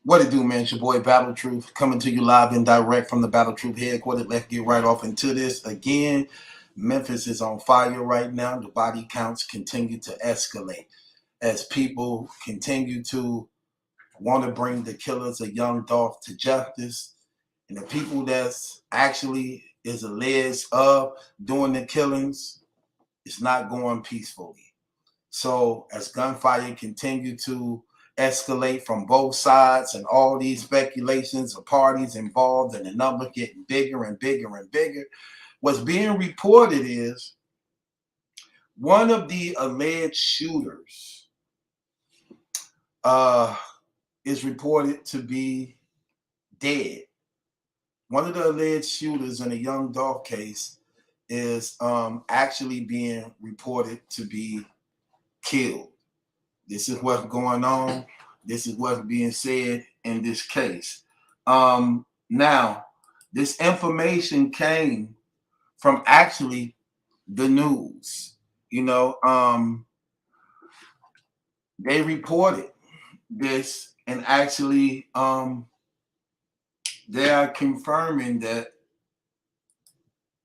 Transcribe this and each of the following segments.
What it do, man? It's your boy Battle Truth coming to you live and direct from the Battle Truth headquarters. Let's get right off into this. Again, Memphis is on fire right now. The body counts continue to escalate as people continue to want to bring the killers of young Dolph to justice. And the people that's actually is alleged of doing the killings, it's not going peacefully. So as gunfire continue to escalate from both sides and all these speculations of parties involved and the number getting bigger and bigger and bigger, what's being reported is one of the alleged shooters uh, is reported to be dead. One of the alleged shooters in the young Dolph case is actually being reported to be killed. This is what's going on. This is what's being said in this case. Now, this information came from actually the news. They reported this, and actually, they are confirming that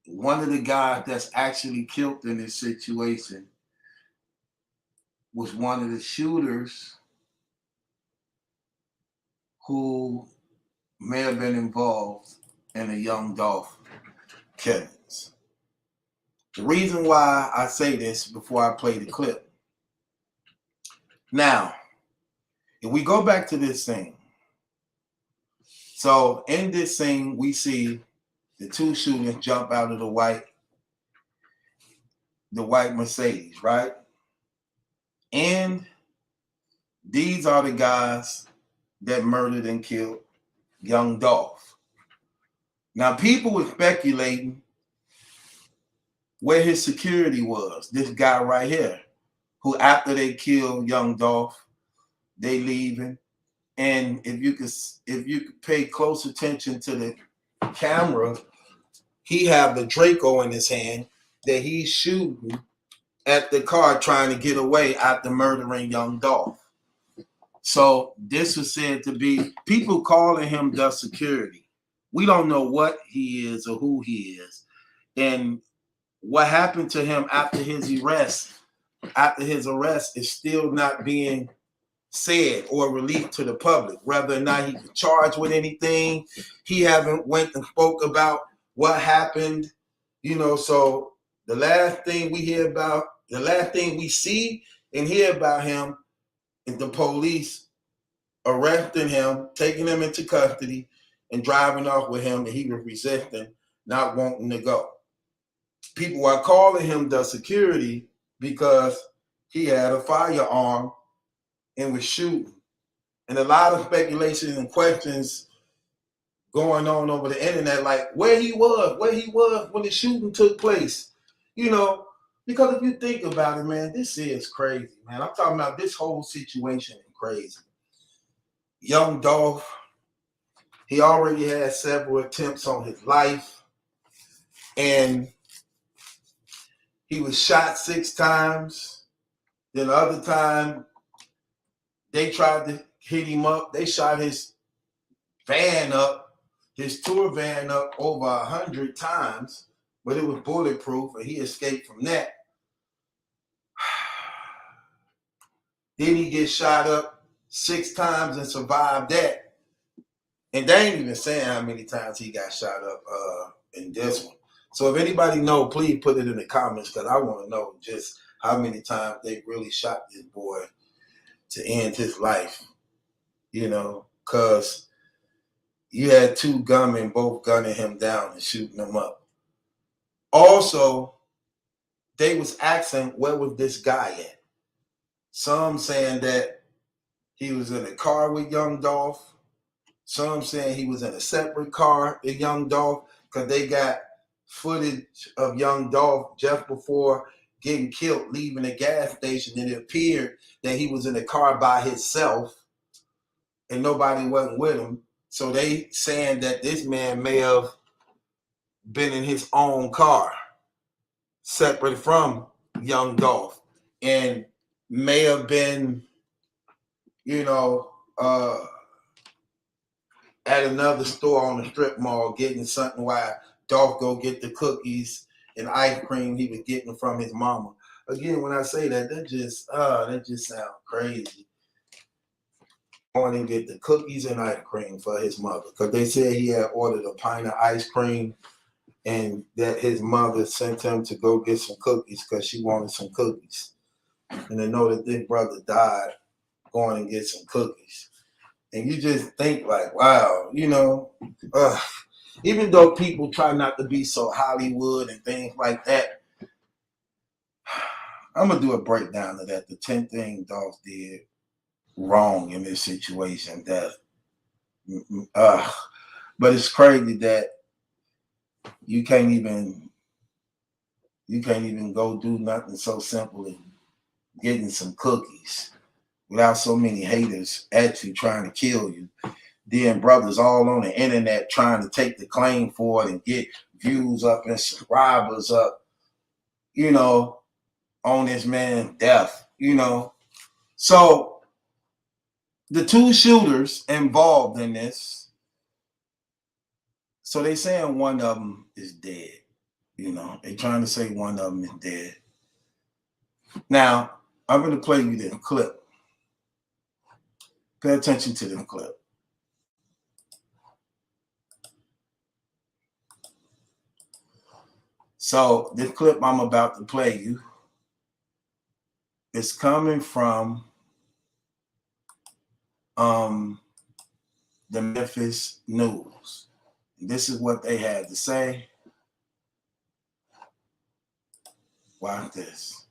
one of the guys that's actually killed in this situation was one of the shooters who may have been involved in a young Dolph killings. The reason why I say this before I play the clip. Now, if we go back to this scene, so in this scene, we see the two shooters jump out of the white Mercedes, right? And these are the guys that murdered and killed young Dolph. Now, people were speculating where his security was. This guy right here, who after they kill young Dolph, they leaving. And if you could pay close attention to the camera, he have the Draco in his hand that he's shooting at the car trying to get away after murdering young Dolph. So this was said to be people calling him the security. We don't know what he is or who he is. And what happened to him after his arrest is still not being said or released to the public. Whether or not he was charged with anything, he haven't went and spoke about what happened. So the last thing we see and hear about him is the police arresting him, taking him into custody, and driving off with him, and he was resisting, not wanting to go. People are calling him the security because he had a firearm and was shooting. And a lot of speculation and questions going on over the internet, like where he was when the shooting took place. Because if you think about it, man, this is crazy, man. I'm talking about this whole situation is crazy. Young Dolph, he already had several attempts on his life, and he was shot 6 times. Then the other time, they tried to hit him up. They shot his van up, his tour van up over 100 times, but it was bulletproof, and he escaped from that. Then he gets shot up 6 times and survived that. And they ain't even saying how many times he got shot up in this one. So if anybody know, please put it in the comments, because I want to know just how many times they really shot this boy to end his life. Because you had 2 gunmen both gunning him down and shooting him up. Also, they was asking where was this guy at. Some saying that he was in a car with young Dolph. Some saying he was in a separate car with young Dolph, because they got footage of young Dolph just before getting killed, leaving a gas station, and it appeared that he was in a car by himself and nobody wasn't with him. So they saying that this man may have been in his own car, separate from young Dolph, and may have been, at another store on the strip mall getting something while Dolph go get the cookies and ice cream he was getting from his mama. Again, when I say that, that just sounds crazy. Going and get the cookies and ice cream for his mother because they said he had ordered a pint of ice cream and that his mother sent him to go get some cookies because she wanted some cookies. And they know that their brother died going and get some cookies. And you just think like, wow, you know, even though people try not to be so Hollywood and things like that, I'm going to do a breakdown of that. The 10 things Dolph did wrong in this situation. That, but it's crazy that you can't even go do nothing so simple as getting some cookies without so many haters actually trying to kill you. Then brothers all on the internet trying to take the claim for it and get views up and subscribers up, you know, on this man's death, you know. So the two shooters involved in this, so they saying one of them is dead. You know, they trying to say one of them is dead. Now, I'm going to play you this clip. Pay attention to this clip. So this clip I'm about to play you is coming from the Memphis News. And this is what they had to say. Watch this.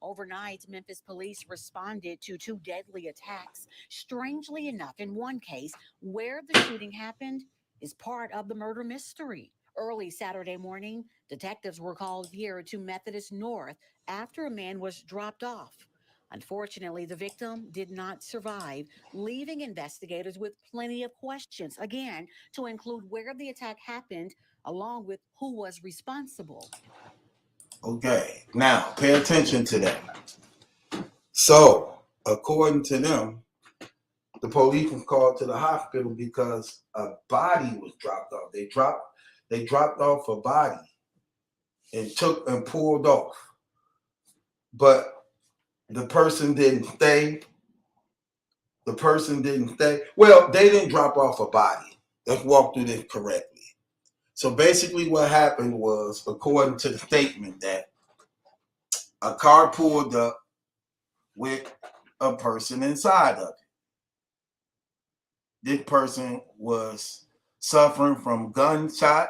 Overnight, Memphis police responded to 2 deadly attacks. Strangely enough, in one case, where the shooting happened is part of the murder mystery. Early Saturday morning, detectives were called here to Methodist North after a man was dropped off. Unfortunately, the victim did not survive, leaving investigators with plenty of questions, again, to include where the attack happened, along with who was responsible. Okay, now pay attention to that. So, according to them, the police was called to the hospital because a body was dropped off. They dropped off a body and pulled off. But the person didn't stay. The person didn't stay. Well, they didn't drop off a body. Let's walk through this correctly. So basically what happened was, according to the statement, that a car pulled up with a person inside of it. This person was suffering from gunshot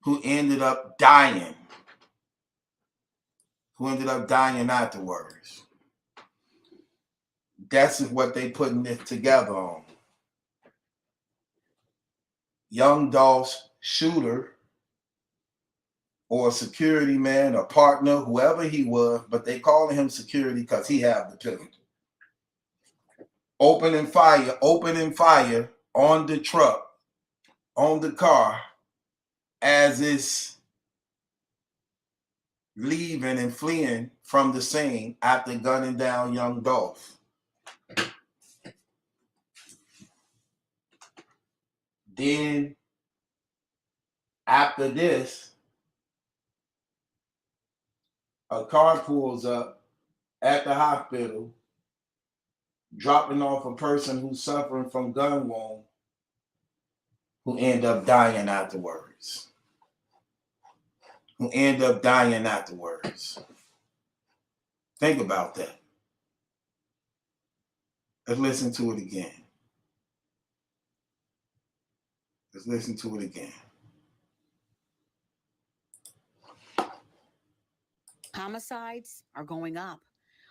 who ended up dying afterwards. That's what they putting this together on. Young Dolph's shooter or a security man, a partner, whoever he was, but they calling him security because he had the pistol. Opening fire on the truck, on the car, as it's leaving and fleeing from the scene after gunning down young Dolph. Then, after this, a car pulls up at the hospital, dropping off a person who's suffering from gun wound, who end up dying afterwards. Think about that. Let's listen to it again. Homicides are going up.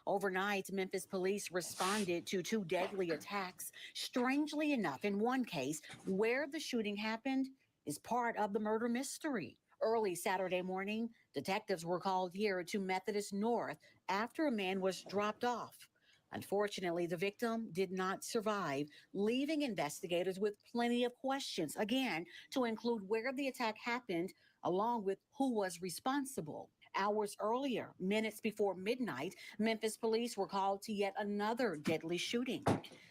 Overnight, Memphis police responded to 2 deadly attacks. Strangely enough, in one case, where the shooting happened is part of the murder mystery. Early Saturday morning, detectives were called here to Methodist North after a man was dropped off. Unfortunately, the victim did not survive, leaving investigators with plenty of questions, again, to include where the attack happened, along with who was responsible. Hours earlier, minutes before midnight, Memphis police were called to yet another deadly shooting.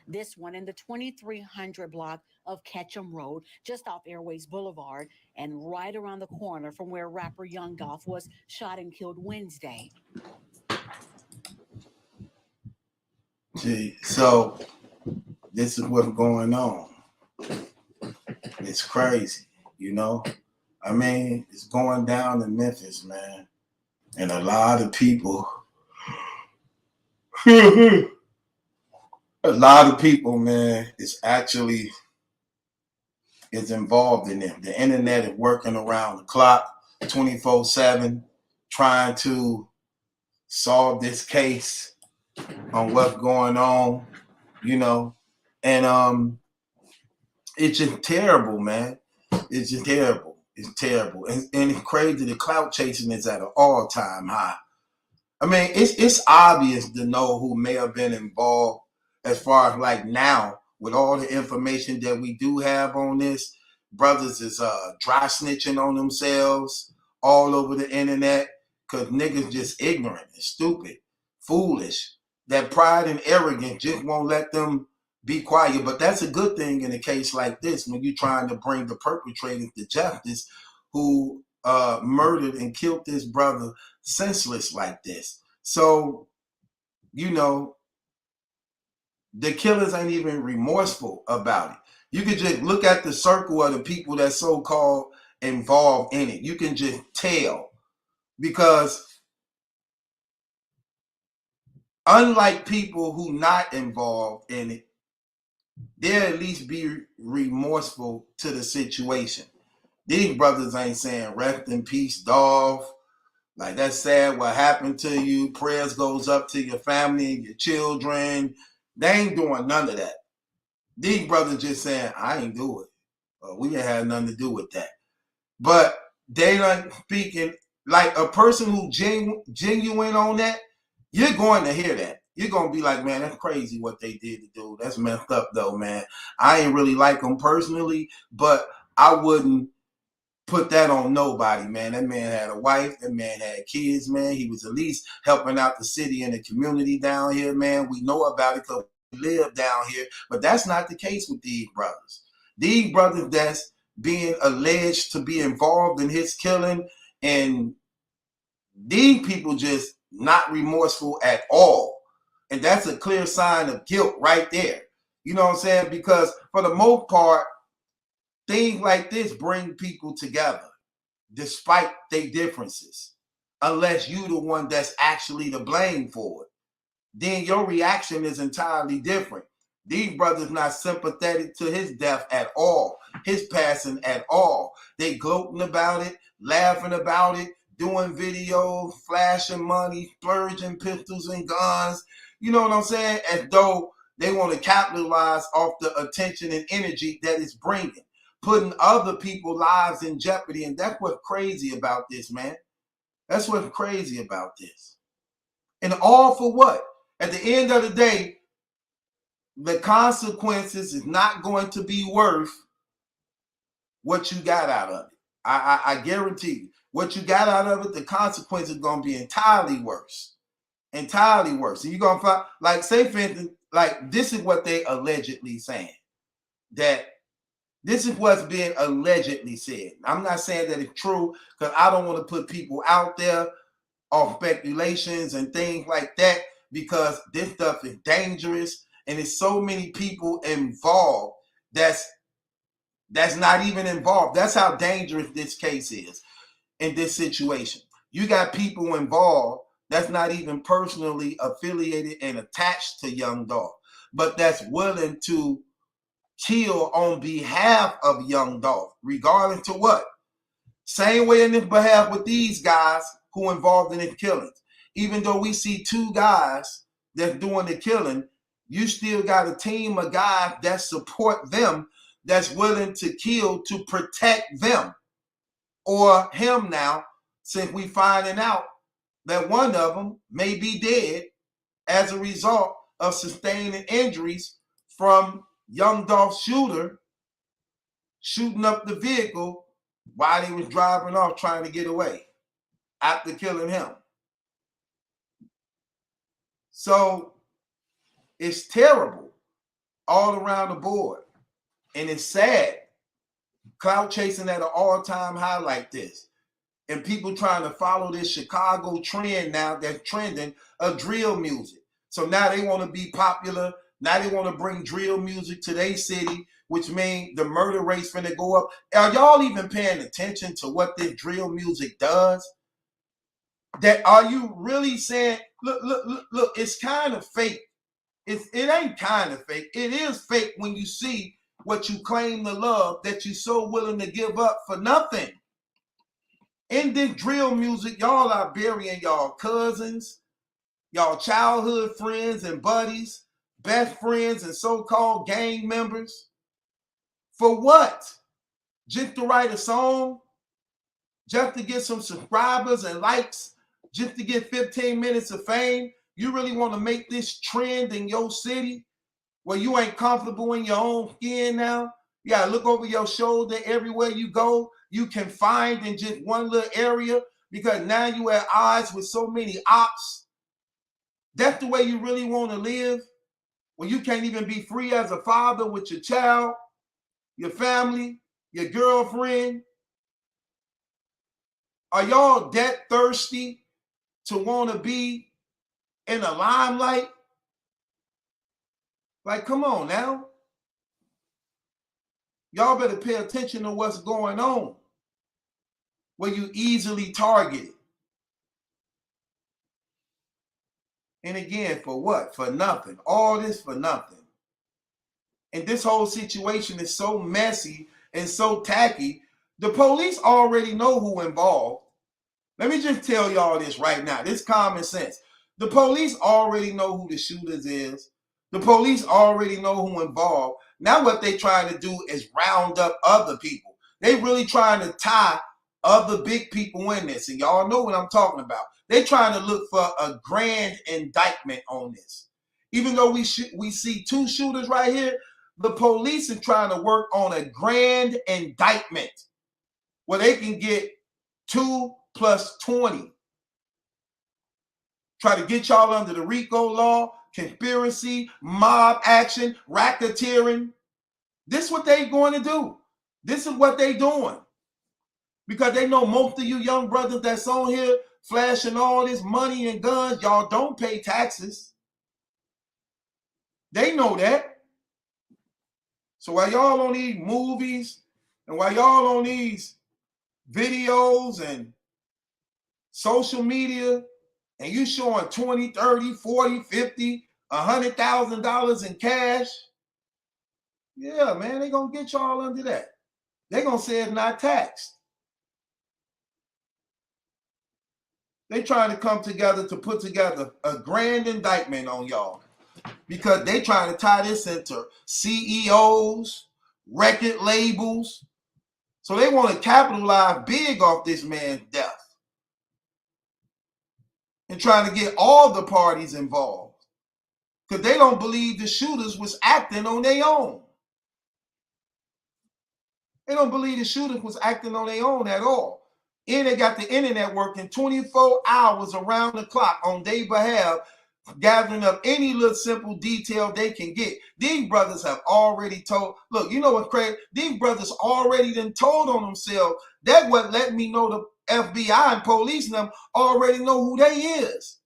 This one in the 2300 block of Ketchum Road, just off Airways Boulevard, and right around the corner from where rapper Young Dolph was shot and killed Wednesday. See, so this is what's going on. It's crazy, you know? I mean, it's going down in Memphis, man. And a lot of people, man, is involved in it. The internet is working around the clock, 24/7, trying to solve this case on what's going on, you know? And it's just terrible, man. It's just terrible. It's terrible. And it's crazy. The clout chasing is at an all-time high. I mean, it's obvious to know who may have been involved as far as like now with all the information that we do have on this. Brothers is dry snitching on themselves all over the internet because niggas just ignorant and stupid, foolish. That pride and arrogance just won't let them be quiet. But that's a good thing in a case like this when you're trying to bring the perpetrators to justice who murdered and killed this brother senseless like this. So, you know, the killers ain't even remorseful about it. You can just look at the circle of the people that so-called involved in it. You can just tell because unlike people who not involved in it, they'll at least be remorseful to the situation. These brothers ain't saying rest in peace, Dolph. Like, that's sad what happened to you. Prayers goes up to your family and your children. They ain't doing none of that. These brothers just saying, I ain't do it. We ain't had nothing to do with that. But they not speaking like a person who genuine on that, you're going to hear that. You're going to be like, man, that's crazy what they did to do. That's messed up though, man. I ain't really like them personally, but I wouldn't put that on nobody, man. That man had a wife. That man had kids, man. He was at least helping out the city and the community down here, man. We know about it because we live down here. But that's not the case with these brothers. These brothers that's being alleged to be involved in his killing, and these people just not remorseful at all. And that's a clear sign of guilt right there. You know what I'm saying? Because for the most part, things like this bring people together despite their differences. Unless you the one that's actually to blame for it. Then your reaction is entirely different. These brothers not sympathetic to his death at all, his passing at all. They gloating about it, laughing about it, doing videos, flashing money, splurging pistols and guns. You know what I'm saying? As though they want to capitalize off the attention and energy that it's bringing, putting other people's lives in jeopardy. And that's what's crazy about this, man. That's what's crazy about this. And all for what? At the end of the day, the consequences is not going to be worth what you got out of it. I guarantee you. What you got out of it, the consequences are going to be entirely worse. Entirely worse. And you're going to find, like, say for instance, like this is what they allegedly saying. That this is what's being allegedly said. I'm not saying that it's true because I don't want to put people out there on speculations and things like that because this stuff is dangerous and there's so many people involved that's not even involved. That's how dangerous this case is in this situation. You got people involved that's not even personally affiliated and attached to Young Dolph, but that's willing to kill on behalf of Young Dolph, regardless to what. Same way in this behalf with these guys who involved in his killings. Even though we see two guys that's doing the killing, you still got a team of guys that support them, that's willing to kill to protect them. Or him now, since we finding out that one of them may be dead as a result of sustaining injuries from Young Dolph's shooter shooting up the vehicle while he was driving off trying to get away. after killing him. So it's terrible all around the board. And it's sad. Clout chasing at an all-time high like this. And people trying to follow this Chicago trend now that's trending of drill music. So now they want to be popular. Now they want to bring drill music to their city, which means the murder rate's finna go up. Are y'all even paying attention to what this drill music does? That are you really saying, look, it's kind of fake. It ain't kind of fake. It is fake when you see what you claim to love that you're so willing to give up for nothing. In this drill music, y'all are burying y'all cousins, y'all childhood friends and buddies, best friends and so-called gang members. For what? Just to write a song? Just to get some subscribers and likes? Just to get 15 minutes of fame? You really want to make this trend in your city where you ain't comfortable in your own skin now? You gotta look over your shoulder everywhere you go. You can find in just one little area because now you at odds with so many ops. That's the way you really want to live? When you can't even be free as a father with your child, your family, your girlfriend? Are y'all that thirsty to want to be in the limelight? Like, come on now. Y'all better pay attention to what's going on where you easily targeted. And again, for what? For nothing. All this for nothing. And this whole situation is so messy and so tacky. The police already know who involved. Let me just tell y'all this right now. This common sense. The police already know who the shooters is. The police already know who involved. Now what they trying to do is round up other people. They really trying to tie other big people in this. And y'all know what I'm talking about. They trying to look for a grand indictment on this. Even though we see two shooters right here, the police are trying to work on a grand indictment where they can get 2 plus 20. Try to get y'all under the RICO law, conspiracy, mob action, racketeering. This is what they going to do. This is what they doing. Because they know most of you young brothers that's on here flashing all this money and guns, y'all don't pay taxes. They know that. So while y'all on these movies and while y'all on these videos and social media and you showing 20, 30, 40, 50, $100,000 in cash, yeah, man, they gonna get y'all under that. They gonna say it's not taxed. They trying to come together to put together a grand indictment on y'all because they trying to tie this into CEOs, record labels. So they want to capitalize big off this man's death and trying to get all the parties involved because they don't believe the shooters was acting on their own. They don't believe the shooters was acting on their own at all. And they got the internet working 24 hours around the clock on their behalf, gathering up any little simple detail they can get. These brothers have already told, look, you know what's crazy? These brothers already done told on themselves. That what let me know the FBI and police and them already know who they is.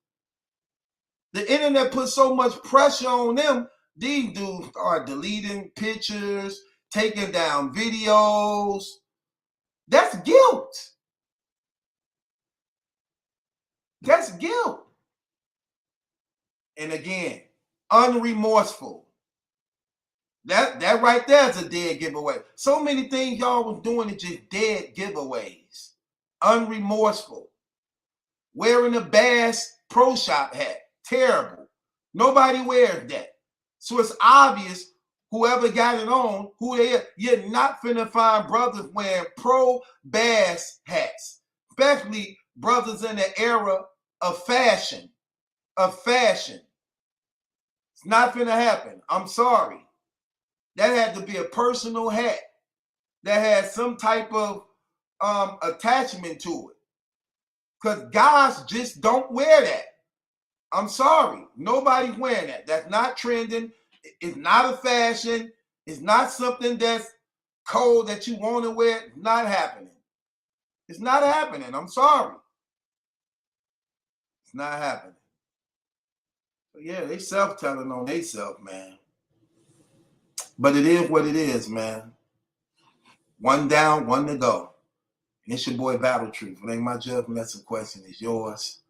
The internet put so much pressure on them, these dudes are deleting pictures, taking down videos. That's guilt. That's guilt. And again, unremorseful. That right there is a dead giveaway. So many things y'all was doing is just dead giveaways. Unremorseful. Wearing a Bass Pro Shop hat. Terrible. Nobody wears that. So it's obvious whoever got it on, who they are. You're not finna find brothers wearing pro Bass hats. Especially brothers in the era of fashion. It's not finna happen. I'm sorry. That had to be a personal hat that had some type of attachment to it. Because guys just don't wear that. I'm sorry. Nobody's wearing that. That's not trending. It's not a fashion. It's not something that's cold that you want to wear. It's not happening. It's not happening. I'm sorry. It's not happening. So yeah, they self-telling on they self, man. But it is what it is, man. One down, one to go. And it's your boy Battle Truth. It ain't my judgment. That's a question. It's yours.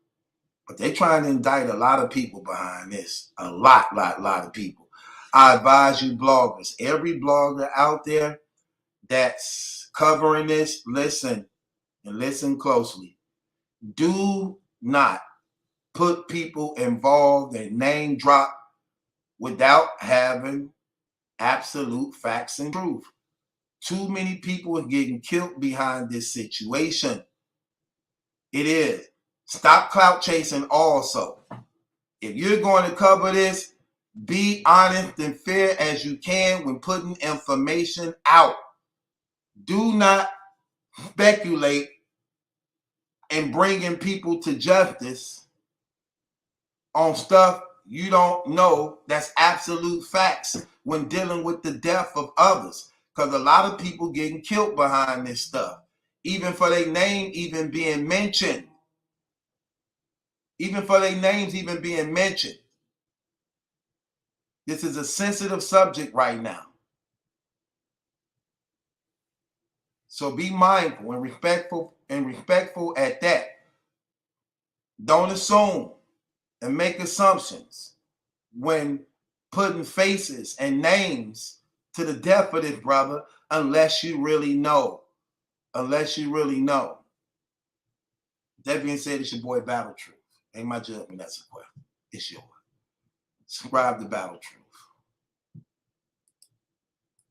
But they trying to indict a lot of people behind this. A lot of people. I advise you bloggers, every blogger out there that's covering this, listen and listen closely. Do not put people involved and name drop without having absolute facts and truth. Too many people are getting killed behind this situation. It is. Stop clout chasing also. If you're going to cover this, be honest and fair as you can when putting information out. Do not speculate and bringing people to justice on stuff you don't know that's absolute facts when dealing with the death of others. Because a lot of people getting killed behind this stuff, even for their name even being mentioned. Even for their names even being mentioned. This is a sensitive subject right now. So be mindful and respectful at that. Don't assume and make assumptions when putting faces and names to the death of this brother unless you really know. Unless you really know. That being said, it's your boy Battle Truth. Ain't my judgment, that's a question. It's yours. Subscribe to Battle Truth.